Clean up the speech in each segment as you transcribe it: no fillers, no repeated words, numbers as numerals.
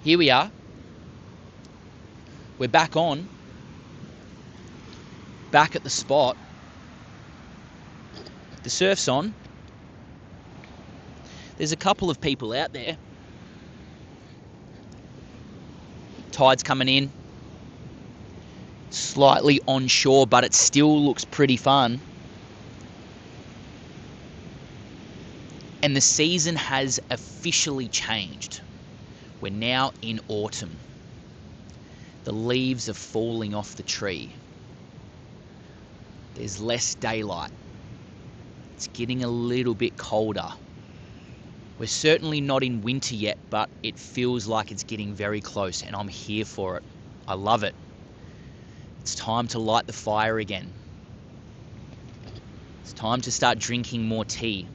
Here we are. We're back on. Back at the spot. The surf's on. There's a couple of people out there. Tide's coming in. Slightly onshore, but it still looks pretty fun. And the season has officially changed. We're now in autumn. The leaves are falling off the tree. There's less daylight. It's getting a little bit colder. We're certainly not in winter yet, but it feels like it's getting very close, and I'm here for it. I love it. It's time to light the fire again. It's time to start drinking more tea.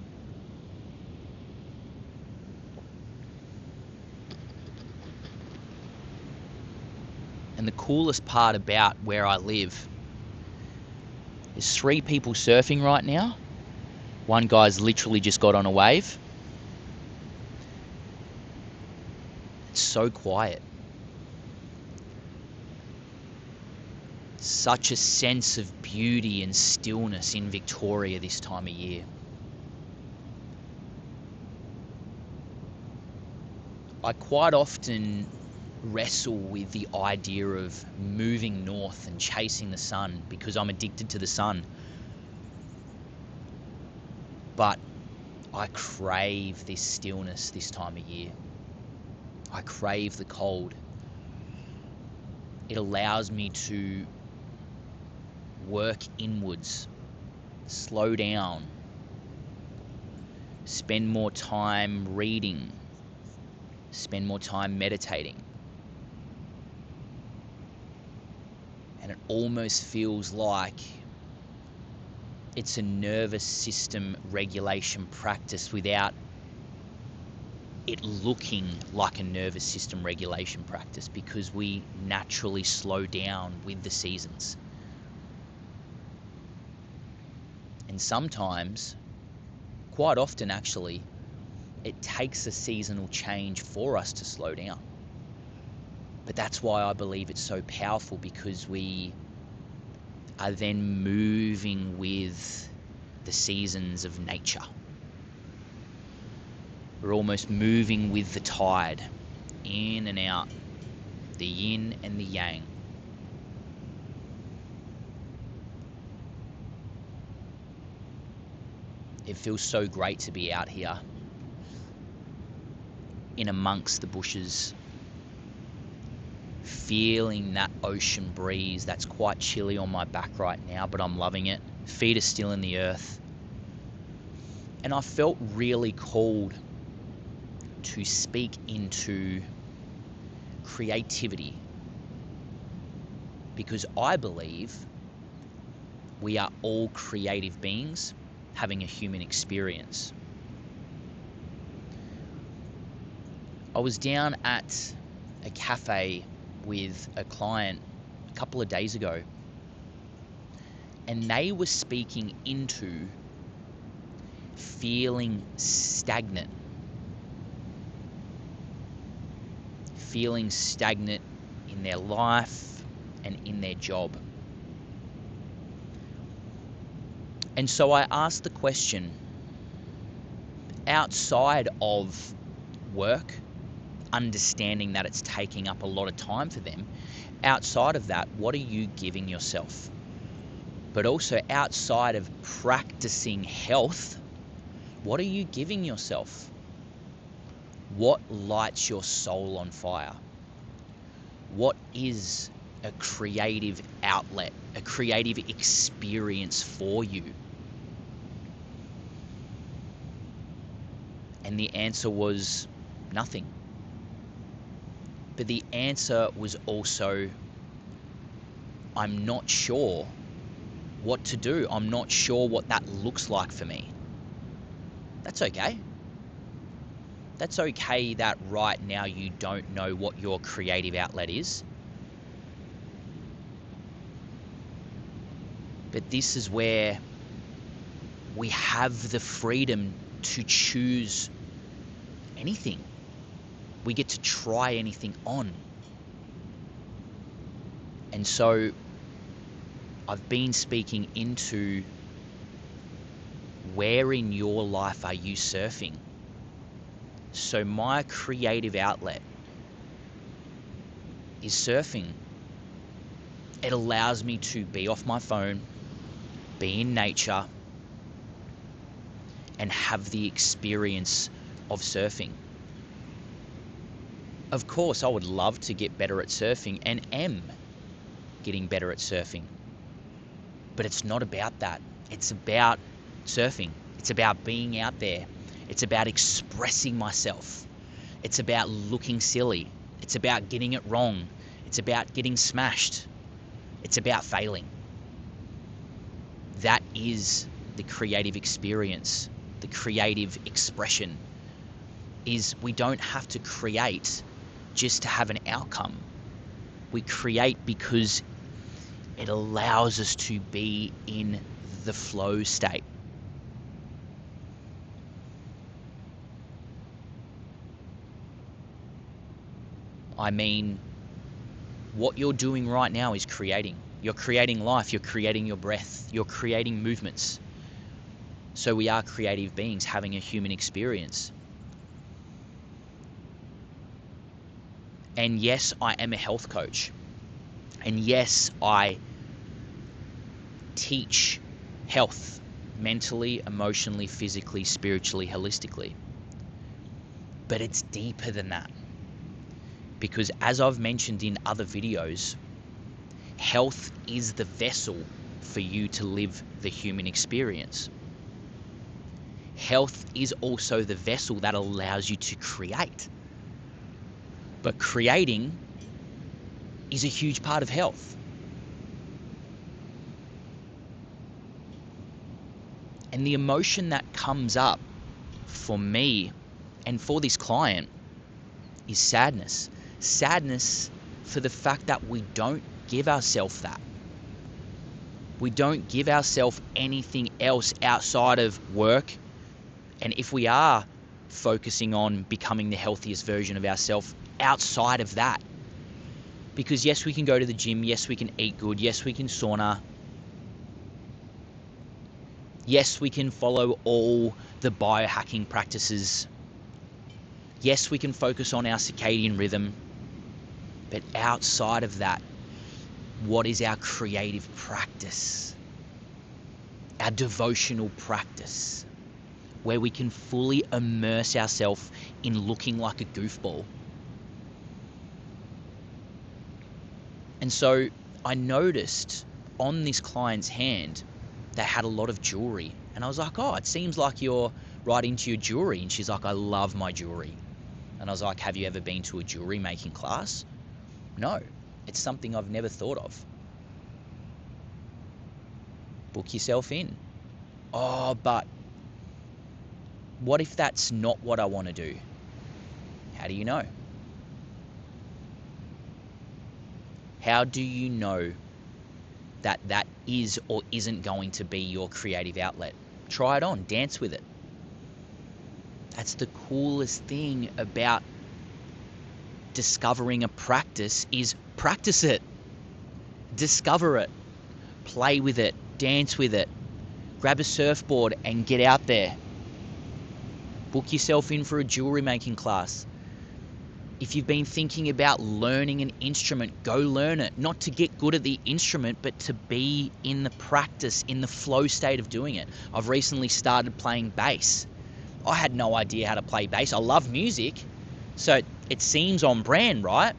And the coolest part about where I live, there's 3 people surfing right now. One guy's literally just got on a wave. It's so quiet. Such a sense of beauty and stillness in Victoria this time of year. I quite often wrestle with the idea of moving north and chasing the sun because I'm addicted to the sun. But I crave this stillness this time of year. I crave the cold. It allows me to work inwards, slow down, spend more time reading, spend more time meditating. And it almost feels like it's a nervous system regulation practice without it looking like a nervous system regulation practice, because we naturally slow down with the seasons. And sometimes, quite often actually, it takes a seasonal change for us to slow down. But that's why I believe it's so powerful, because we are then moving with the seasons of nature. We're almost moving with the tide, in and out, the yin and the yang. It feels so great to be out here, in amongst the bushes, feeling that ocean breeze. That's quite chilly on my back right now, but I'm loving it. Feet are still in the earth. And I felt really called to speak into creativity, because I believe we are all creative beings having a human experience. I was down at a cafe with a client a couple of days ago, and they were speaking into feeling stagnant. Feeling stagnant in their life and in their job. And so I asked the question, outside of work, understanding that it's taking up a lot of time for them, outside of that, what are you giving yourself? But also outside of practicing health, what are you giving yourself? What lights your soul on fire? What is a creative outlet, a creative experience for you? And the answer was nothing. But the answer was also, I'm not sure what to do. I'm not sure what that looks like for me. That's okay. That's okay that right now you don't know what your creative outlet is. But this is where we have the freedom to choose anything. We get to try anything on. And so I've been speaking into where in your life are you surfing? So my creative outlet is surfing. It allows me to be off my phone, be in nature, and have the experience of surfing. Of course, I would love to get better at surfing and am getting better at surfing. But it's not about that. It's about surfing. It's about being out there. It's about expressing myself. It's about looking silly. It's about getting it wrong. It's about getting smashed. It's about failing. That is the creative experience, the creative expression. Is we don't have to create just to have an outcome. We create because it allows us to be in the flow state. I mean, what you're doing right now is creating. You're creating life, you're creating your breath, you're creating movements. So we are creative beings having a human experience. And yes, I am a health coach. And yes, I teach health mentally, emotionally, physically, spiritually, holistically. But it's deeper than that. Because as I've mentioned in other videos, health is the vessel for you to live the human experience. Health is also the vessel that allows you to create. But creating is a huge part of health. And the emotion that comes up for me and for this client is sadness. Sadness for the fact that we don't give ourselves that. We don't give ourselves anything else outside of work. And if we are focusing on becoming the healthiest version of ourselves outside of that, because yes, we can go to the gym, yes, we can eat good, yes, we can sauna, yes, we can follow all the biohacking practices, yes, we can focus on our circadian rhythm, but outside of that, what is our creative practice? Our devotional practice, where we can fully immerse ourselves in looking like a goofball. And so I noticed on this client's hand, they had a lot of jewelry. And I was like, oh, it seems like you're right into your jewelry. And she's like, I love my jewelry. And I was like, have you ever been to a jewelry making class? No, it's something I've never thought of. Book yourself in. Oh, but what if that's not what I want to do? How do you know? How do you know that that is or isn't going to be your creative outlet? Try it on, dance with it. That's the coolest thing about discovering a practice is practice it. Discover it. Play with it. Dance with it. Grab a surfboard and get out there. Book yourself in for a jewelry making class. If you've been thinking about learning an instrument, go learn it. Not to get good at the instrument, but to be in the practice, in the flow state of doing it. I've recently started playing bass. I had no idea how to play bass. I love music, so it seems on brand, right?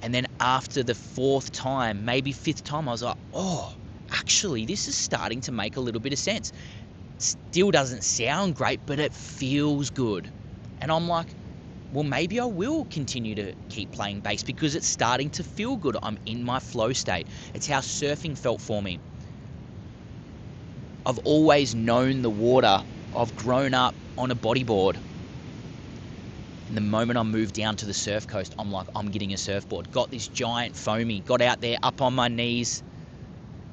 And then after the fourth time, maybe fifth time, I was like, oh, actually, this is starting to make a little bit of sense. Still doesn't sound great, but it feels good. And I'm like, well, maybe I will continue to keep playing bass because it's starting to feel good. I'm in my flow state. It's how surfing felt for me. I've always known the water. I've grown up on a bodyboard. And the moment I moved down to the surf coast, I'm like, I'm getting a surfboard. Got this giant foamy, got out there, up on my knees,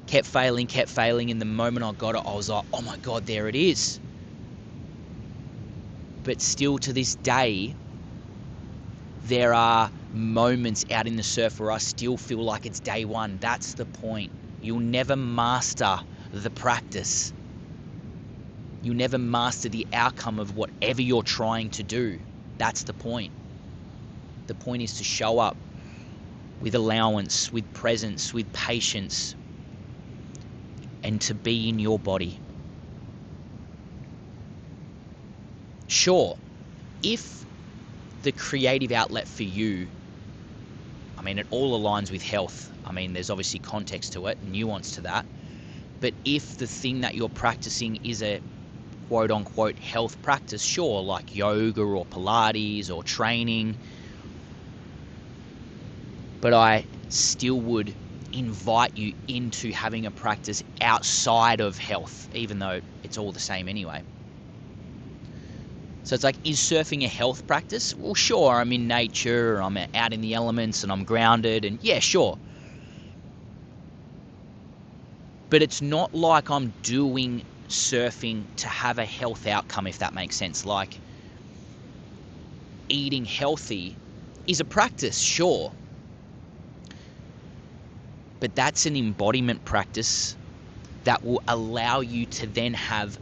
kept failing. And the moment I got it, I was like, oh my God, there it is. But still to this day, There are moments out in the surf where I still feel like it's day one. That's the point. You'll never master the practice. You'll never master the outcome of whatever you're trying to do. That's the point. The point is to show up with allowance, with presence, with patience, and to be in your body. Sure, if the creative outlet for you, I mean, it all aligns with health. I mean, there's obviously context to it, nuance to that. But if the thing that you're practicing is a quote unquote health practice, sure, like yoga or Pilates or training, but I still would invite you into having a practice outside of health, even though it's all the same anyway. So it's like, is surfing a health practice? Well, sure, I'm in nature, I'm out in the elements, and I'm grounded, and yeah, sure. But it's not like I'm doing surfing to have a health outcome, if that makes sense. Like, eating healthy is a practice, sure. But that's an embodiment practice that will allow you to then have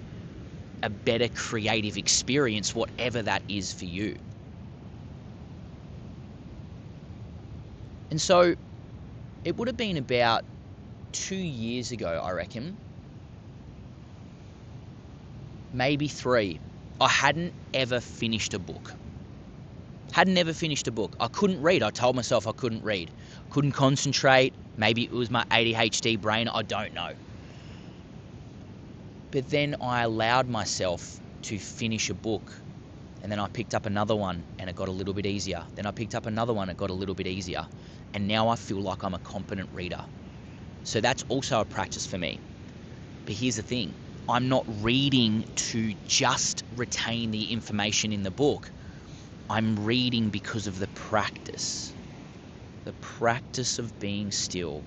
a better creative experience, whatever that is for you. And so it would have been about 2 years ago, I reckon, maybe 3. I hadn't ever finished a book. I couldn't read. I told myself I couldn't read. Couldn't concentrate. Maybe it was my ADHD brain. I don't know. But then I allowed myself to finish a book. And then I picked up another one and it got a little bit easier. Then I picked up another one, it got a little bit easier. And now I feel like I'm a competent reader. So that's also a practice for me. But here's the thing. I'm not reading to just retain the information in the book. I'm reading because of the practice. The practice of being still.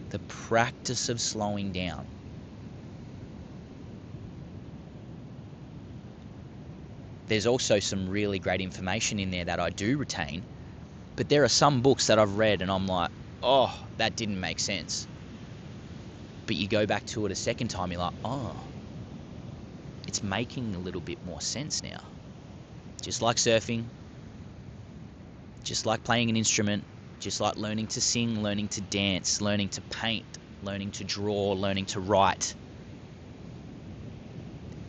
The practice of slowing down. There's also some really great information in there that I do retain. But there are some books that I've read and I'm like, oh, that didn't make sense. But you go back to it a second time, you're like, oh, it's making a little bit more sense now. Just like surfing, just like playing an instrument, just like learning to sing, learning to dance, learning to paint, learning to draw, learning to write.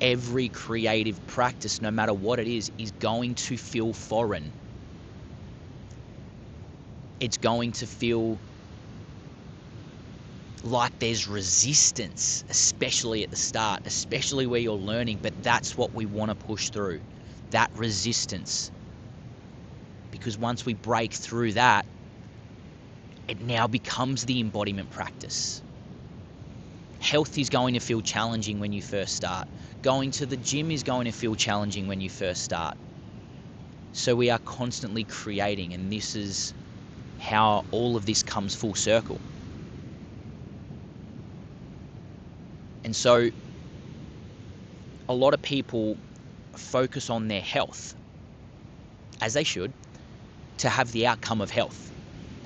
Every creative practice, no matter what it is going to feel foreign. It's going to feel like there's resistance, especially at the start, especially where you're learning, but that's what we want to push through, that resistance. Because once we break through that, it now becomes the embodiment practice. Health is going to feel challenging when you first start. Going to the gym is going to feel challenging when you first start. So we are constantly creating, and this is how all of this comes full circle. And so a lot of people focus on their health, as they should, to have the outcome of health,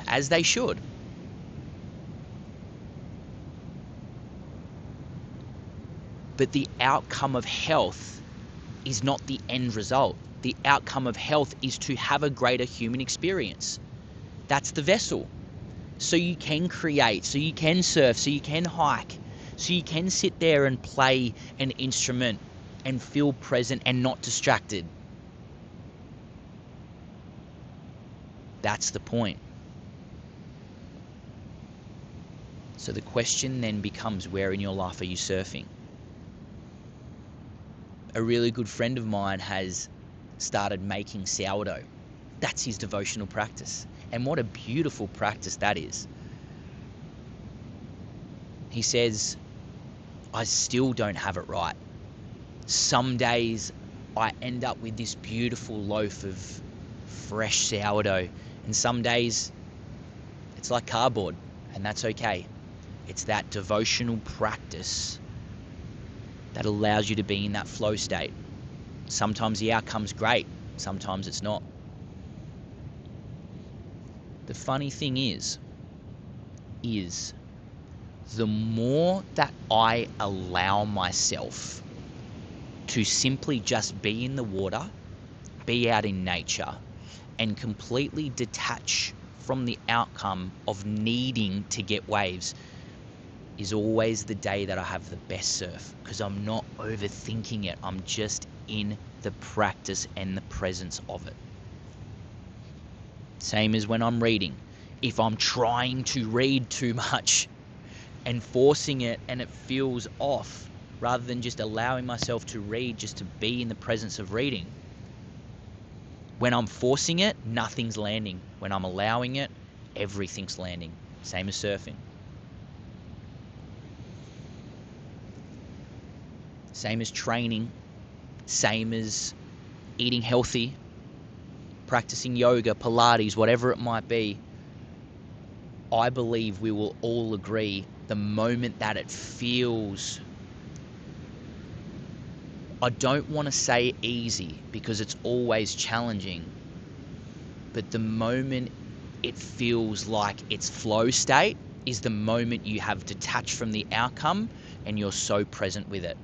as they should. But the outcome of health is not the end result. The outcome of health is to have a greater human experience. That's the vessel. So you can create, so you can surf, so you can hike, so you can sit there and play an instrument and feel present and not distracted. That's the point. So the question then becomes, where in your life are you surfing? A really good friend of mine has started making sourdough. That's his devotional practice. And what a beautiful practice that is. He says, I still don't have it right. Some days I end up with this beautiful loaf of fresh sourdough, and some days it's like cardboard, and that's okay. It's that devotional practice that allows you to be in that flow state. Sometimes the outcome's great, sometimes it's not. the funny thing is the more that I allow myself to simply just be in the water, be out in nature, and completely detach from the outcome of needing to get waves, is always the day that I have the best surf, because I'm not overthinking it. I'm just in the practice and the presence of it. Same as when I'm reading. If I'm trying to read too much and forcing it and it feels off, rather than just allowing myself to read, just to be in the presence of reading, when I'm forcing it, nothing's landing. When I'm allowing it, everything's landing. Same as surfing. Same as training. Same as eating healthy, practicing yoga, Pilates, whatever it might be. I believe we will all agree, the moment that it feels, I don't want to say easy because it's always challenging, but the moment it feels like it's flow state is the moment you have detached from the outcome and you're so present with it.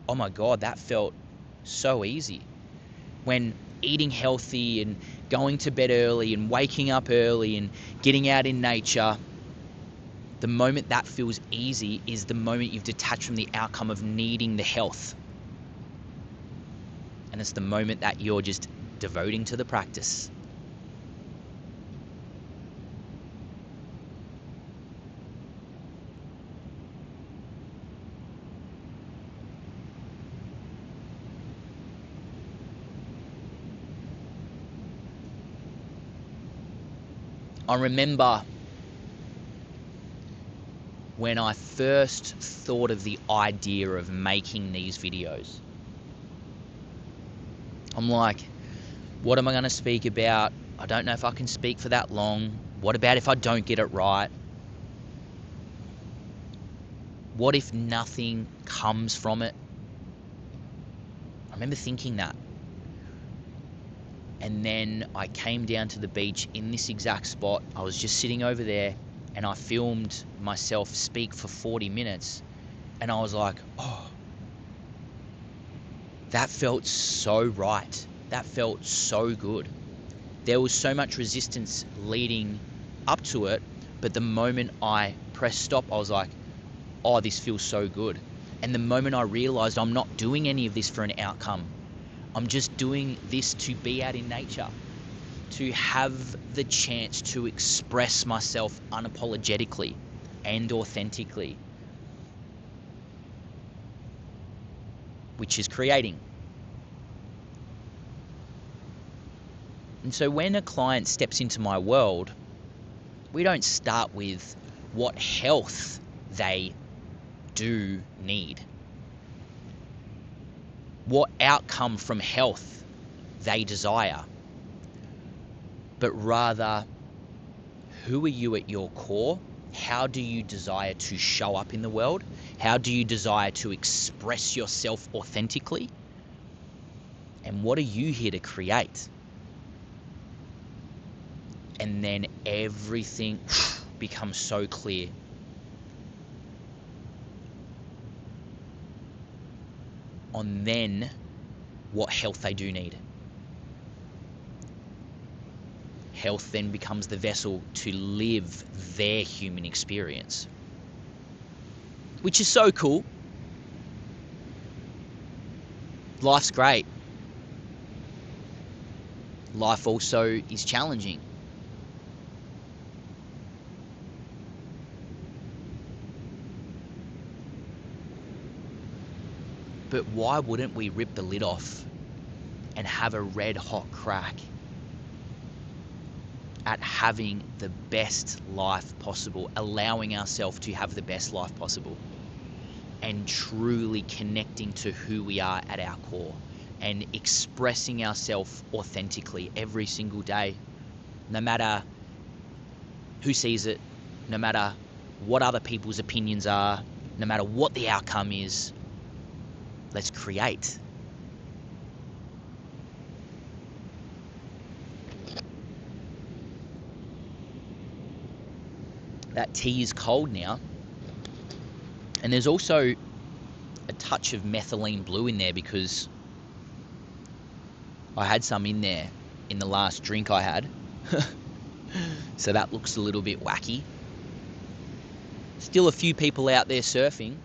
Oh my God, that felt so easy. When eating healthy and going to bed early and waking up early and getting out in nature, the moment that feels easy is the moment you've detached from the outcome of needing the health. And it's the moment that you're just devoting to the practice. I remember when I first thought of the idea of making these videos. I'm like, what am I going to speak about? I don't know if I can speak for that long. What about if I don't get it right? What if nothing comes from it? I remember thinking that. And then I came down to the beach in this exact spot. I was just sitting over there and I filmed myself speak for 40 minutes. And I was like, oh, that felt so right. That felt so good. There was so much resistance leading up to it. But the moment I pressed stop, I was like, oh, this feels so good. And the moment I realized I'm not doing any of this for an outcome, I'm just doing this to be out in nature, to have the chance to express myself unapologetically and authentically, which is creating. And so when a client steps into my world, we don't start with what health they do need, what outcome from health they desire, but rather, who are you at your core? How do you desire to show up in the world? How do you desire to express yourself authentically? And what are you here to create? And then everything becomes so clear. On then what health they do need. Health then becomes the vessel to live their human experience, which is so cool. Life's great. Life also is challenging. But why wouldn't we rip the lid off and have a red hot crack at having the best life possible, allowing ourselves to have the best life possible, and truly connecting to who we are at our core and expressing ourselves authentically every single day, no matter who sees it, no matter what other people's opinions are, no matter what the outcome is. Let's create. That tea is cold now. And there's also a touch of methylene blue in there because I had some in there in the last drink I had. So that looks a little bit wacky. Still a few people out there surfing.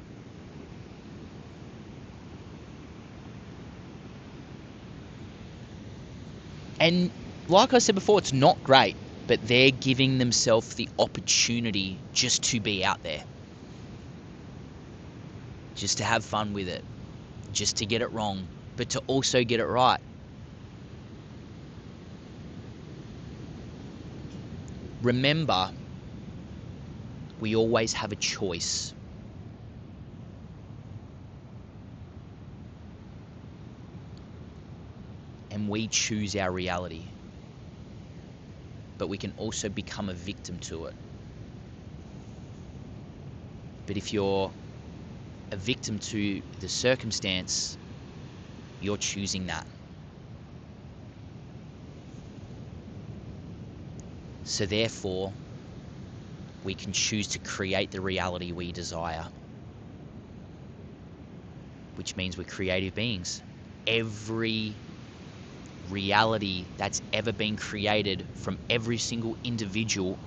And like I said before, it's not great, but they're giving themselves the opportunity just to be out there. Just to have fun with it. Just to get it wrong, but to also get it right. Remember, we always have a choice. And we choose our reality. But we can also become a victim to it. But if you're a victim to the circumstance, you're choosing that. So therefore, we can choose to create the reality we desire. Which means we're creative beings. Every reality that's ever been created from every single individual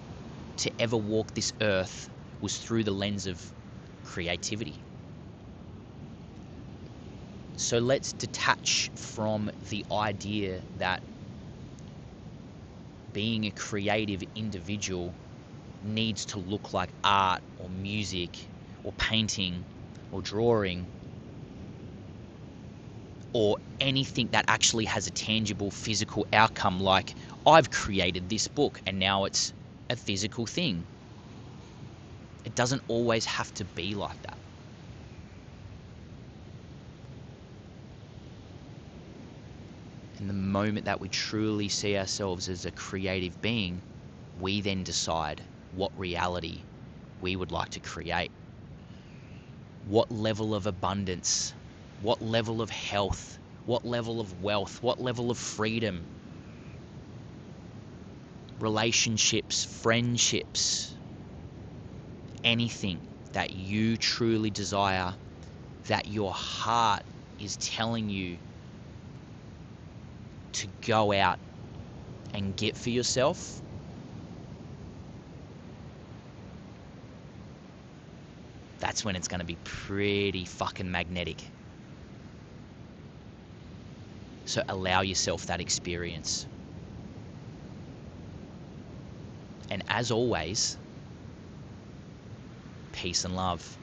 to ever walk this earth was through the lens of creativity. So let's detach from the idea that being a creative individual needs to look like art or music or painting or drawing or anything that actually has a tangible physical outcome, like I've created this book and now it's a physical thing. It doesn't always have to be like that. And the moment that we truly see ourselves as a creative being, we then decide what reality we would like to create. What level of abundance, what level of health, what level of wealth, what level of freedom, relationships, friendships, anything that you truly desire, that your heart is telling you to go out and get for yourself, that's when it's going to be pretty fucking magnetic. So allow yourself that experience. And as always, peace and love.